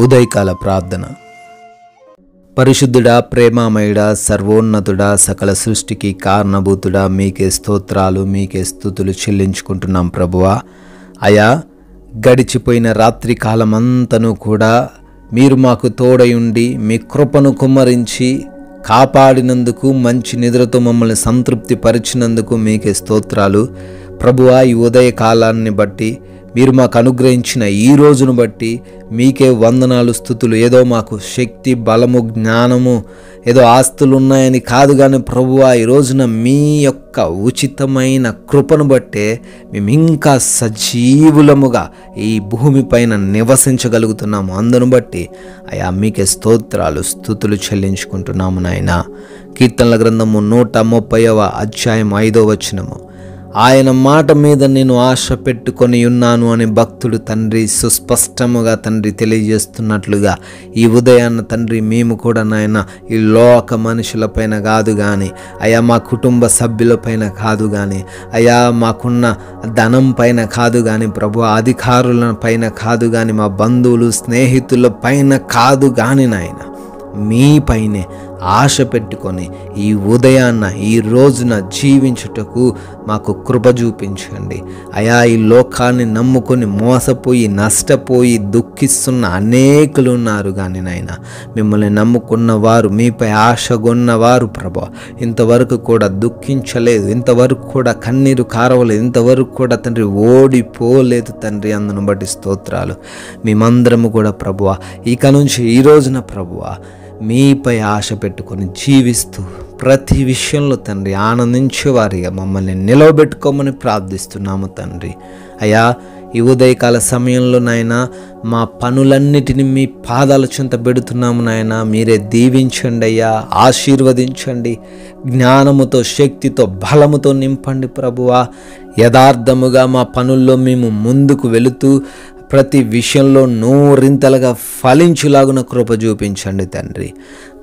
ఉదయకాల ప్రార్థన. పరిశుద్ధుడా, ప్రేమామయుడా, సర్వోన్నతుడా, సకల సృష్టికి కారణభూతుడా, మీకే స్తోత్రాలు, మీకే స్తుతులు చెల్లించుకుంటున్నాం ప్రభువా. అయా, గడిచిపోయిన రాత్రి కాలమంతను కూడా మీరు మాకు తోడయుండి మీ కృపను కుమ్మరించి కాపాడినందుకు, మంచి నిద్రతో మమ్మల్ని సంతృప్తి పరిచినందుకు మీకే స్తోత్రాలు ప్రభువా. ఈ ఉదయ కాలాన్ని బట్టి, మీరు మాకు అనుగ్రహించిన ఈ రోజును బట్టి మీకే వందనాలు, స్తుతులు. ఏదో మాకు శక్తి, బలము, జ్ఞానము, ఏదో ఆస్తులు ఉన్నాయని కాదు కానీ ప్రభువా, ఈ రోజున మీ యొక్క ఉచితమైన కృపను బట్టే మేము ఇంకా సజీవులముగా ఈ భూమిపైన నివసించగలుగుతున్నాము. అందును బట్టి అయా మీకే స్తోత్రాలు, స్తుతులు చెల్లించుకుంటున్నాము నాయన. కీర్తనల గ్రంథము 130వ అధ్యాయం 5వ వచనము, ఆయన మాట మీద నేను ఆశ పెట్టుకొని ఉన్నాను అని భక్తుడు తండ్రి సుస్పష్టముగా తండ్రి తెలియజేస్తున్నట్లుగా ఈ ఉదయాన్న తండ్రి మేము కూడా నాయన ఈ లోక మనుషులపైన కాదు కానీ, అయా మా కుటుంబ సభ్యులపైన కాదు కానీ, అయా మాకున్న ధనం పైన కాదు కానీ ప్రభు, అధికారుల పైన కాదు కానీ, మా బంధువులు స్నేహితుల పైన కాదు కానీ నాయన మీపైనే ఆశ పెట్టుకొని ఈ ఉదయాన్న ఈ రోజున జీవించుటకు మాకు కృప చూపించండి. అయా, ఈ లోకాన్ని నమ్ముకొని మోసపోయి నష్టపోయి దుఃఖిస్తున్న అనేకులు ఉన్నారు కానీ నాయన, మిమ్మల్ని నమ్ముకున్న వారు, మీపై ఆశగొన్నవారు ప్రభు ఇంతవరకు కూడా దుఃఖించలేదు, ఇంతవరకు కూడా కన్నీరు కారవలేదు, ఇంతవరకు కూడా తండ్రి ఓడిపోలేదు తండ్రి. అందును బట్టి స్తోత్రాలు. మేమందరము కూడా ప్రభువా ఇక నుంచి ఈ రోజున ప్రభువా మీపై ఆశ పెట్టుకొని జీవిస్తూ ప్రతి విషయంలో తండ్రి ఆనందించేవారిగా మమ్మల్ని నిలవబెట్టుకోమని ప్రార్థిస్తున్నాము తండ్రి. అయా, ఈ ఉదయకాల సమయంలో నాయన మా పనులన్నిటిని మీ పాదాల చెంత పెడుతున్నాము నాయన. మీరే దీవించండి అయ్యా, ఆశీర్వదించండి, జ్ఞానముతో, శక్తితో, బలముతో నింపండి ప్రభువా. యథార్థముగా మా పనుల్లో మేము ముందుకు వెళుతూ ప్రతి విషయంలో నూరింతలుగా ఫలించులాగున కృప చూపించండి తండ్రి.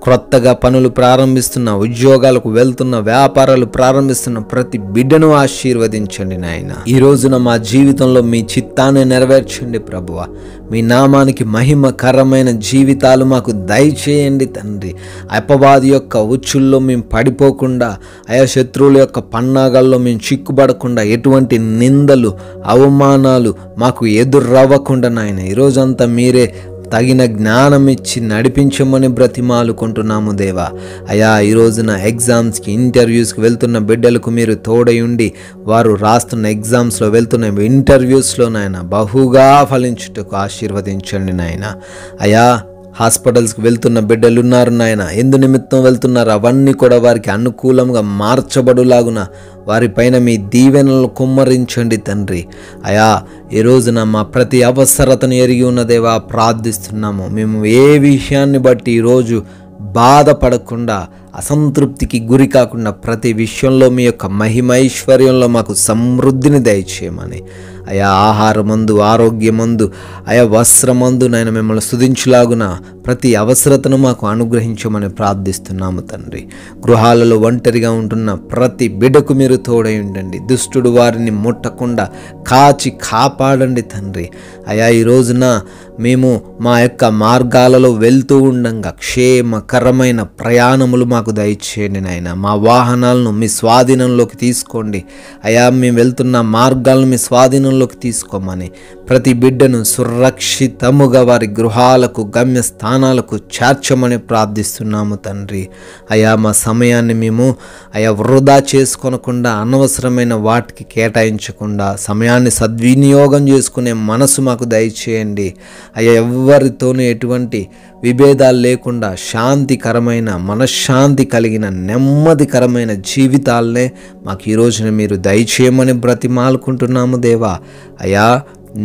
క్రొత్తగా పనులు ప్రారంభిస్తున్న, ఉద్యోగాలకు వెళ్తున్న, వ్యాపారాలు ప్రారంభిస్తున్న ప్రతి బిడ్డను ఆశీర్వదించండి నాయన. ఈ రోజున మా జీవితంలో మీ చిత్తాన్ని నెరవేర్చండి ప్రభువా. మీ నామానికి మహిమకరమైన జీవితాలు మాకు దయచేయండి తండ్రి. అపవాది యొక్క ఉచ్చుల్లో మేము పడిపోకుండా, ఆయా శత్రువుల యొక్క పన్నాగాల్లో మేము చిక్కుబడకుండా, ఎటువంటి నిందలు, అవమానాలు మాకు ఎదురవ్వకుండా నాయన ఈరోజంతా మీరే తగిన జ్ఞానం ఇచ్చి నడిపించమని బ్రతిమాలుకుంటున్నాము దేవా. అయా, ఈ రోజున ఎగ్జామ్స్కి, ఇంటర్వ్యూస్కి వెళ్తున్న బిడ్డలకు మీరు తోడయుండి వారు రాస్తున్న ఎగ్జామ్స్లో, వెళ్తున్న ఇంటర్వ్యూస్లో నాయన బహుగా ఫలించుటకు ఆశీర్వదించండి నాయన. అయా, హాస్పిటల్స్కి వెళ్తున్న బిడ్డలు ఉన్నారు నాయన, ఎందు నిమిత్తం వెళ్తున్నారు అవన్నీ కూడా వారికి అనుకూలంగా మార్చబడులాగున వారిపైన మీ దీవెనలు కుమ్మరించండి తండ్రి. అయా, ఈ రోజున మా ప్రతి అవసరతను ఎరిగి ఉన్నదేవా ప్రార్థిస్తున్నాము. మేము ఏ విషయాన్ని బట్టి ఈరోజు బాధపడకుండా, అసంతృప్తికి గురి కాకుండా ప్రతి విషయంలో మీ యొక్క మహిమైశ్వర్యంలో మాకు సమృద్ధిని దయచేయమని, అయా ఆహారమందు, ఆరోగ్యమందు, అయా వస్త్రమందు నాయన మిమ్మల్ని స్తుతించులాగున ప్రతి అవసరతను మాకు అనుగ్రహించమని ప్రార్థిస్తున్నాము తండ్రి. గృహాలలో ఒంటరిగా ఉంటున్న ప్రతి బిడ్డకు మీరు తోడై ఉండండి. దుష్టుడు వారిని ముట్టకుండా కాచి కాపాడండి తండ్రి. అయా, ఈ రోజున మేము మా యొక్క మార్గాలలో వెళ్తూ ఉండంగా క్షేమకరమైన ప్రయాణములు మాకు దయచేయండి నాయన. మా వాహనాలను మీ స్వాధీనంలోకి తీసుకోండి. అయా, మేము వెళ్తున్న మార్గాలను మీ స్వాధీనంలోకి తీసుకోమని ప్రతి బిడ్డను సురక్షితముగా వారి గృహాలకు, గమ్య స్థానాలకు చేర్చమని ప్రార్థిస్తున్నాము తండ్రి. అయా, మా సమయాన్ని మేము వృధా చేసుకొనకుండా, అనవసరమైన వాటికి కేటాయించకుండా సమయాన్ని సద్వినియోగం చేసుకునే మనసు మాకు దయచేయండి. అయ్యా, ఎవరితోనూ ఎటువంటి విభేదాలు లేకుండా శాంతికరమైన, మనశ్శాంతి కలిగిన, నెమ్మదికరమైన జీవితాలనే మాకు ఈ రోజున మీరు దయచేయమని బ్రతిమాలుకుంటున్నాము దేవా. అయా,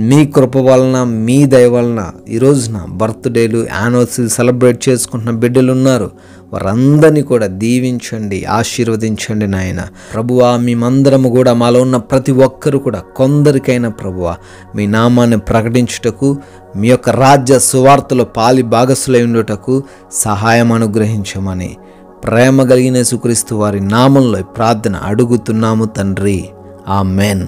మీ కృప వలన, మీ దయ వలన ఈ రోజున బర్త్డేలు, యానివర్సరీ సెలబ్రేట్ చేసుకుంటున్న బిడ్డలు ఉన్నారు. వారందరినీ కూడా దీవించండి, ఆశీర్వదించండి నాయన. ప్రభువా, మేమందరము కూడా, మాలో ఉన్న ప్రతి ఒక్కరు కూడా కొందరికైనా ప్రభువా మీ నామాన్ని ప్రకటించుటకు, మీ యొక్క రాజ్య సువార్తలో పాలి భాగస్సులై ఉండుటకు సహాయం అనుగ్రహించమని ప్రేమ కలిగిన యేసుక్రీస్తు వారి నామంలో ప్రార్థన అడుగుతున్నాము తండ్రి. ఆమెన్.